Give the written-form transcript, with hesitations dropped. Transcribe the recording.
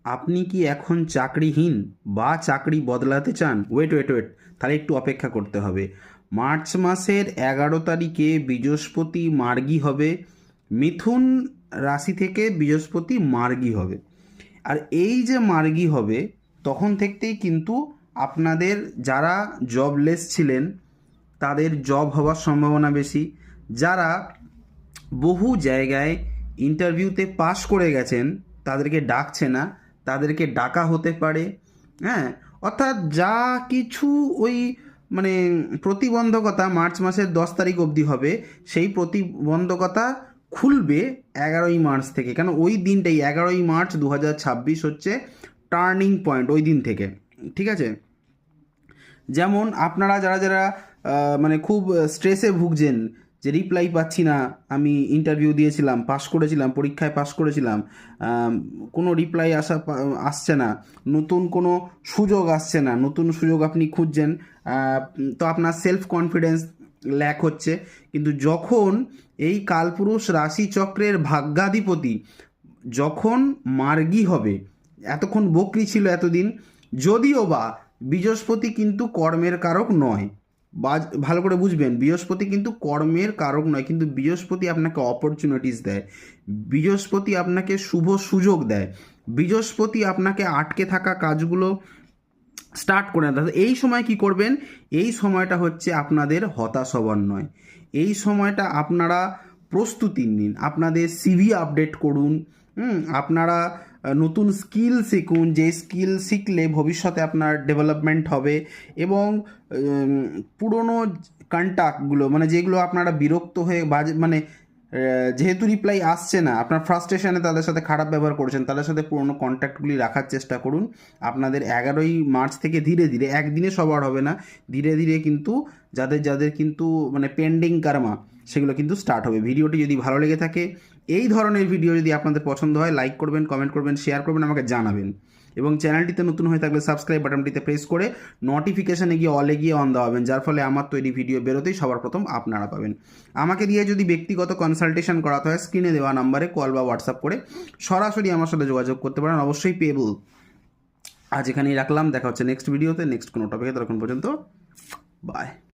আপনি কি এখন চাকরিহীন বা চাকরি বদলাতে চান? ওয়েট ওয়েট ওয়েট, তাহলে একটু অপেক্ষা করতে হবে। মার্চ মাসের 11 তারিখে বৃহস্পতি মার্গী হবে, মিথুন রাশি থেকে বৃহস্পতি মার্গী হবে। আর এই যে মার্গী হবে তখন থেকেই কিন্তু আপনাদের যারা জবলেস ছিলেন তাদের জব হওয়ার সম্ভাবনা বেশি। যারা বহু জায়গায় ইন্টারভিউতে পাশ করে গেছেন তাদেরকে ডাকছে না, তাদেরকে ডাকা হতে পারে। হ্যাঁ, অর্থাৎ যা কিছু ওই মানে প্রতিবন্ধকতা মার্চ মাসের 10 তারিখ অবধি হবে, সেই প্রতিবন্ধকতা খুলবে 11ই মার্চ থেকে। কেন ওই দিনটাই 11ই মার্চ 2026 হচ্ছে টার্নিং পয়েন্ট ওই দিন থেকে। ঠিক আছে, যেমন আপনারা যারা যারা মানে খুব স্ট্রেসে ভুগছেন যে রিপ্লাই পাচ্ছি না, আমি ইন্টারভিউ দিয়েছিলাম, পাস করেছিলাম, পরীক্ষায় পাস করেছিলাম, কোনো রিপ্লাই আসছে না, নতুন কোনো সুযোগ আসছে না, নতুন সুযোগ আপনি খুঁজছেন, তো আপনার সেলফ কনফিডেন্স ল্যাক হচ্ছে। কিন্তু যখন এই কালপুরুষ রাশিচক্রের ভাগ্যাধিপতি যখন মার্গী হবে, এতক্ষণ বকরি ছিল এতদিন, যদিও বা বৃহস্পতি কিন্তু কর্মের কারক নয়, বা ভালো করে বুঝবেন, বৃহস্পতি কিন্তু কর্মের কারক নয়, কিন্তু বৃহস্পতি আপনাকে অপরচুনিটিস দেয়, বৃহস্পতি আপনাকে শুভ সুযোগ দেয়, বৃহস্পতি আপনাকে আটকে থাকা কাজগুলো স্টার্ট করে দেয়। এই সময় কি করবেন? এই সময়টা হচ্ছে আপনাদের হতাশ হবার নয়, এই সময়টা আপনারা প্রস্তুতি নিন, আপনাদের সিভি আপডেট করুন, আপনারা নতুন স্কিল শিখুন, যে স্কিল শিখলে ভবিষ্যতে আপনার ডেভেলপমেন্ট হবে। এবং পুরনো কন্ট্যাক্টগুলো মানে যেগুলো আপনারা বিরক্ত হয়ে মানে যেহেতু রিপ্লাই আসছে না, আপনার ফ্রাস্ট্রেশনে তাদের সাথে খারাপ ব্যবহার করেছেন, তাদের সাথে পুরনো কন্ট্যাক্টগুলি রাখার চেষ্টা করুন। আপনাদের 11ই মার্চ থেকে ধীরে ধীরে, একদিনে সবার হবে না, ধীরে ধীরে কিন্তু যাদের যাদের কিন্তু মানে পেন্ডিং কার্মা সেগুলো কিন্তু স্টার্ট হবে। ভিডিওটি যদি ভালো লেগে থাকে, এই ধরনের ভিডিও যদি আপনাদের পছন্দ হয়, লাইক করবেন, কমেন্ট করবেন, শেয়ার করবেন, আমাকে জানাবেন। এবং চ্যানেলটিতে নতুন হয়ে থাকলে সাবস্ক্রাইব বাটনটিতে প্রেস করে নোটিফিকেশানে গিয়ে অলে গিয়ে অন দেওয়াবেন, যার ফলে আমার তৈরি ভিডিও বেরোতেই সবার প্রথম আপনারা পাবেন। আমাকে দিয়ে যদি ব্যক্তিগত কনসালটেশন করাতে হয়, স্ক্রিনে দেওয়া নাম্বারে কল বা হোয়াটসঅ্যাপ করে সরাসরি আমার সাথে যোগাযোগ করতে পারেন, অবশ্যই পেয়েবল। আজ এখানেই রাখলাম, দেখা হচ্ছে নেক্সট ভিডিওতে নেক্সট কোনো টপিকে। ততক্ষণ পর্যন্ত বাই।